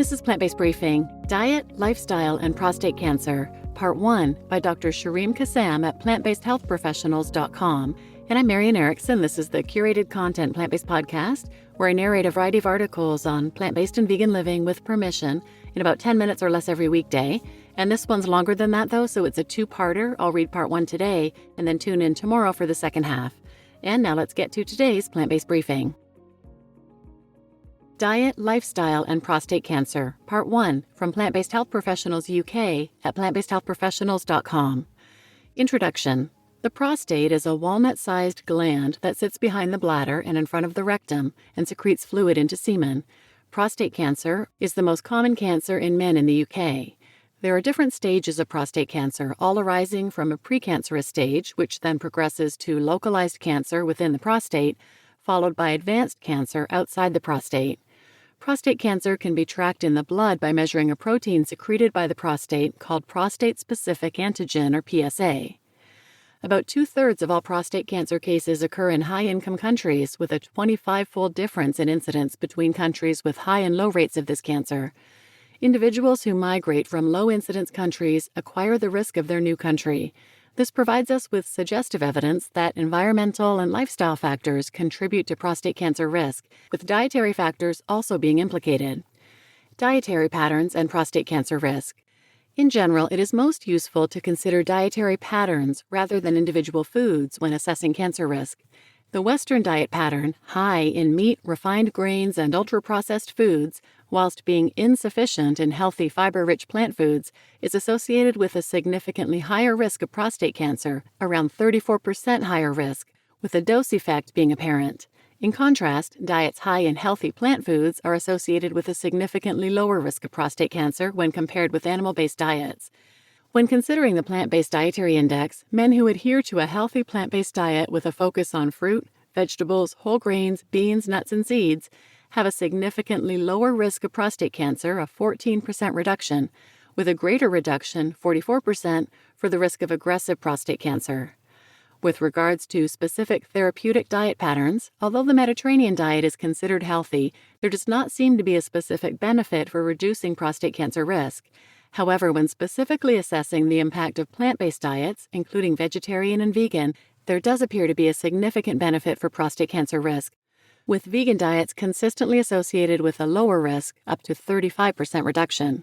This is Plant-Based Briefing, Diet, Lifestyle, and Prostate Cancer, Part 1 by Dr. Shireen Kassam at plantbasedhealthprofessionals.com. And I'm Marian Erickson. This is the curated content plant-based podcast where I narrate a variety of articles on plant-based and vegan living with permission in about 10 minutes or less every weekday. And this one's longer than that, though, so it's a two-parter. I'll read Part 1 today and then tune in tomorrow for the second half. And now let's get to today's Plant-Based Briefing. Diet, Lifestyle, and Prostate Cancer, Part 1 from Plant-Based Health Professionals UK at plantbasedhealthprofessionals.com. Introduction. The prostate is a walnut-sized gland that sits behind the bladder and in front of the rectum and secretes fluid into semen. Prostate cancer is the most common cancer in men in the UK. There are different stages of prostate cancer, all arising from a precancerous stage, which then progresses to localized cancer within the prostate, followed by advanced cancer outside the prostate. Prostate cancer can be tracked in the blood by measuring a protein secreted by the prostate called prostate-specific antigen, or PSA. About 2/3 of all prostate cancer cases occur in high-income countries, with a 25-fold difference in incidence between countries with high and low rates of this cancer. Individuals who migrate from low-incidence countries acquire the risk of their new country. This provides us with suggestive evidence that environmental and lifestyle factors contribute to prostate cancer risk, with dietary factors also being implicated. Dietary patterns and prostate cancer risk. In general, it is most useful to consider dietary patterns rather than individual foods when assessing cancer risk. The Western diet pattern, high in meat, refined grains, and ultra-processed foods, whilst being insufficient in healthy fiber-rich plant foods, is associated with a significantly higher risk of prostate cancer, around 34% higher risk, with a dose effect being apparent. In contrast, diets high in healthy plant foods are associated with a significantly lower risk of prostate cancer when compared with animal-based diets. When considering the Plant-Based Dietary Index, men who adhere to a healthy plant-based diet with a focus on fruit, vegetables, whole grains, beans, nuts, and seeds have a significantly lower risk of prostate cancer, a 14% reduction, with a greater reduction, 44%, for the risk of aggressive prostate cancer. With regards to specific therapeutic diet patterns, although the Mediterranean diet is considered healthy, there does not seem to be a specific benefit for reducing prostate cancer risk. However, when specifically assessing the impact of plant-based diets, including vegetarian and vegan, there does appear to be a significant benefit for prostate cancer risk, with vegan diets consistently associated with a lower risk, up to 35% reduction.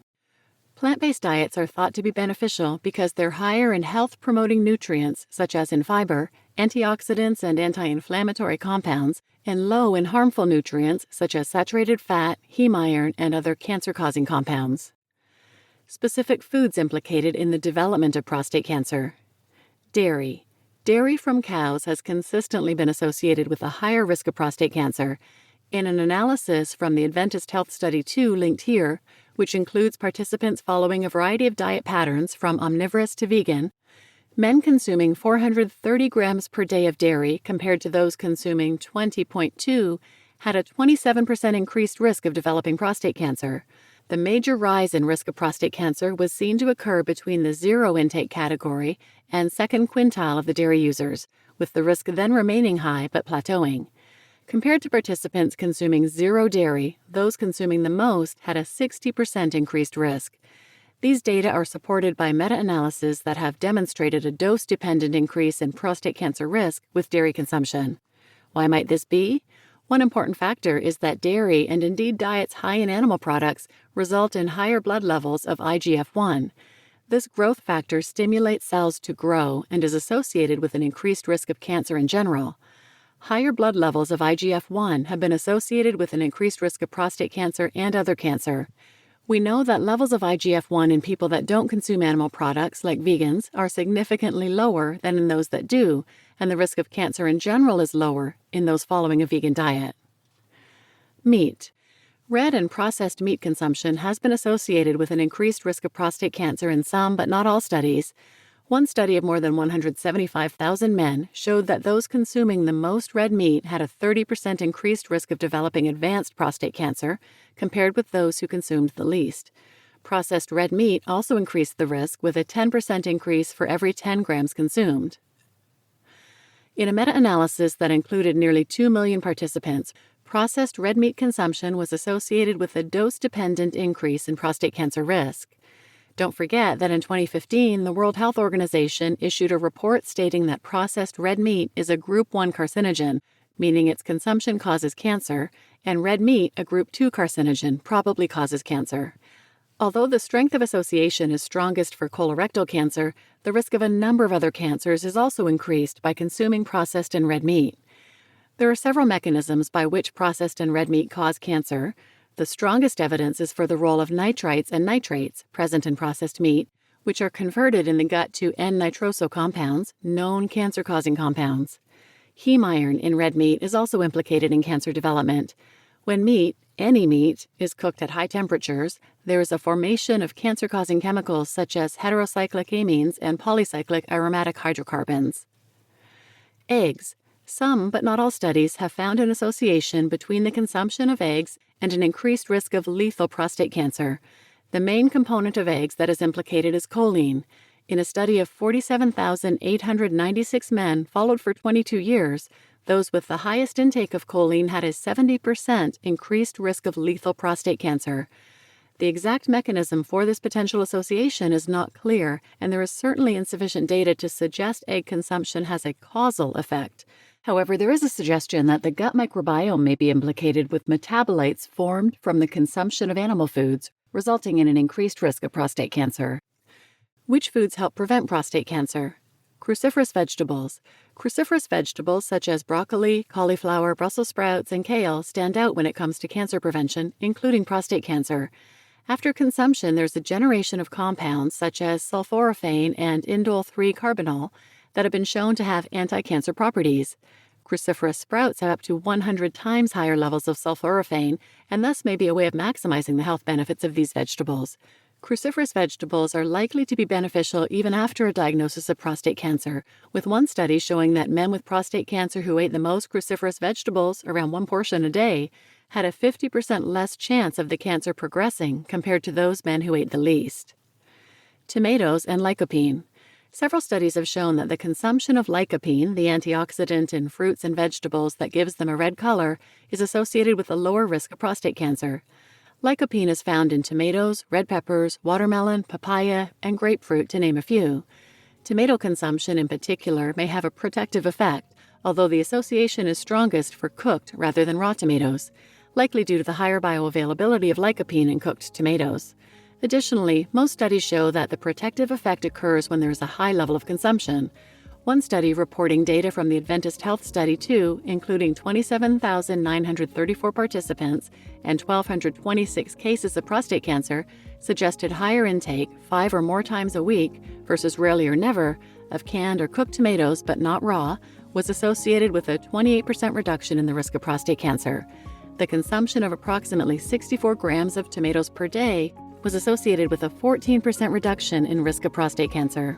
Plant-based diets are thought to be beneficial because they're higher in health-promoting nutrients, such as in fiber, antioxidants and anti-inflammatory compounds, and low in harmful nutrients, such as saturated fat, heme iron, and other cancer-causing compounds. Specific foods implicated in the development of prostate cancer. Dairy. Dairy from cows has consistently been associated with a higher risk of prostate cancer. In an analysis from the Adventist Health Study 2 linked here, which includes participants following a variety of diet patterns from omnivorous to vegan, men consuming 430 grams per day of dairy compared to those consuming 20.2 had a 27% increased risk of developing prostate cancer. The major rise in risk of prostate cancer was seen to occur between the zero intake category and second quintile of the dairy users, with the risk then remaining high but plateauing. Compared to participants consuming zero dairy, those consuming the most had a 60% increased risk. These data are supported by meta-analyses that have demonstrated a dose-dependent increase in prostate cancer risk with dairy consumption. Why might this be? One important factor is that dairy, and indeed diets high in animal products, result in higher blood levels of IGF-1. This growth factor stimulates cells to grow and is associated with an increased risk of cancer in general. Higher blood levels of IGF-1 have been associated with an increased risk of prostate cancer and other cancer. We know that levels of IGF-1 in people that don't consume animal products, like vegans, are significantly lower than in those that do, and the risk of cancer in general is lower in those following a vegan diet. Meat. Red and processed meat consumption has been associated with an increased risk of prostate cancer in some but not all studies. One study of more than 175,000 men showed that those consuming the most red meat had a 30% increased risk of developing advanced prostate cancer compared with those who consumed the least. Processed red meat also increased the risk with a 10% increase for every 10 grams consumed. In a meta-analysis that included nearly 2 million participants, processed red meat consumption was associated with a dose-dependent increase in prostate cancer risk. Don't forget that in 2015, the World Health Organization issued a report stating that processed red meat is a Group 1 carcinogen, meaning its consumption causes cancer, and red meat, a Group 2 carcinogen, probably causes cancer. Although the strength of association is strongest for colorectal cancer, the risk of a number of other cancers is also increased by consuming processed and red meat. There are several mechanisms by which processed and red meat cause cancer. The strongest evidence is for the role of nitrites and nitrates present in processed meat, which are converted in the gut to N-nitroso compounds, known cancer-causing compounds. Heme iron in red meat is also implicated in cancer development. When meat, any meat, is cooked at high temperatures, there is a formation of cancer-causing chemicals such as heterocyclic amines and polycyclic aromatic hydrocarbons. Eggs. Some, but not all studies, have found an association between the consumption of eggs and an increased risk of lethal prostate cancer. The main component of eggs that is implicated is choline. In a study of 47,896 men followed for 22 years, those with the highest intake of choline had a 70% increased risk of lethal prostate cancer. The exact mechanism for this potential association is not clear, and there is certainly insufficient data to suggest egg consumption has a causal effect. However, there is a suggestion that the gut microbiome may be implicated with metabolites formed from the consumption of animal foods, resulting in an increased risk of prostate cancer. Which foods help prevent prostate cancer? Cruciferous vegetables. Cruciferous vegetables such as broccoli, cauliflower, Brussels sprouts, and kale stand out when it comes to cancer prevention, including prostate cancer. After consumption, there's a generation of compounds such as sulforaphane and indole-3-carbinol that have been shown to have anti-cancer properties. Cruciferous sprouts have up to 100 times higher levels of sulforaphane and thus may be a way of maximizing the health benefits of these vegetables. Cruciferous vegetables are likely to be beneficial even after a diagnosis of prostate cancer, with one study showing that men with prostate cancer who ate the most cruciferous vegetables, around 1 portion a day, had a 50% less chance of the cancer progressing compared to those men who ate the least. Tomatoes and lycopene. Several studies have shown that the consumption of lycopene, the antioxidant in fruits and vegetables that gives them a red color, is associated with a lower risk of prostate cancer. Lycopene is found in tomatoes, red peppers, watermelon, papaya, and grapefruit, to name a few. Tomato consumption in particular may have a protective effect, although the association is strongest for cooked rather than raw tomatoes, likely due to the higher bioavailability of lycopene in cooked tomatoes. Additionally, most studies show that the protective effect occurs when there is a high level of consumption. One study reporting data from the Adventist Health Study 2, including 27,934 participants and 1,226 cases of prostate cancer, suggested higher intake 5 or more times a week versus rarely or never of canned or cooked tomatoes but not raw, was associated with a 28% reduction in the risk of prostate cancer. The consumption of approximately 64 grams of tomatoes per day was associated with a 14% reduction in risk of prostate cancer.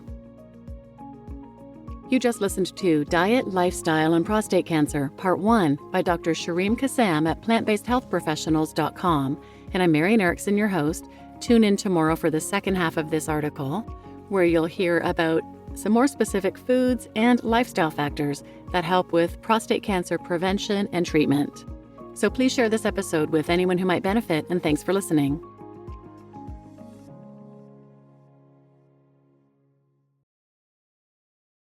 You just listened to Diet, Lifestyle, and Prostate Cancer, Part 1 by Dr. Shireen Kassam at plantbasedhealthprofessionals.com, and I'm Marian Erickson, your host. Tune in tomorrow for the second half of this article, where you'll hear about some more specific foods and lifestyle factors that help with prostate cancer prevention and treatment. So please share this episode with anyone who might benefit, and thanks for listening.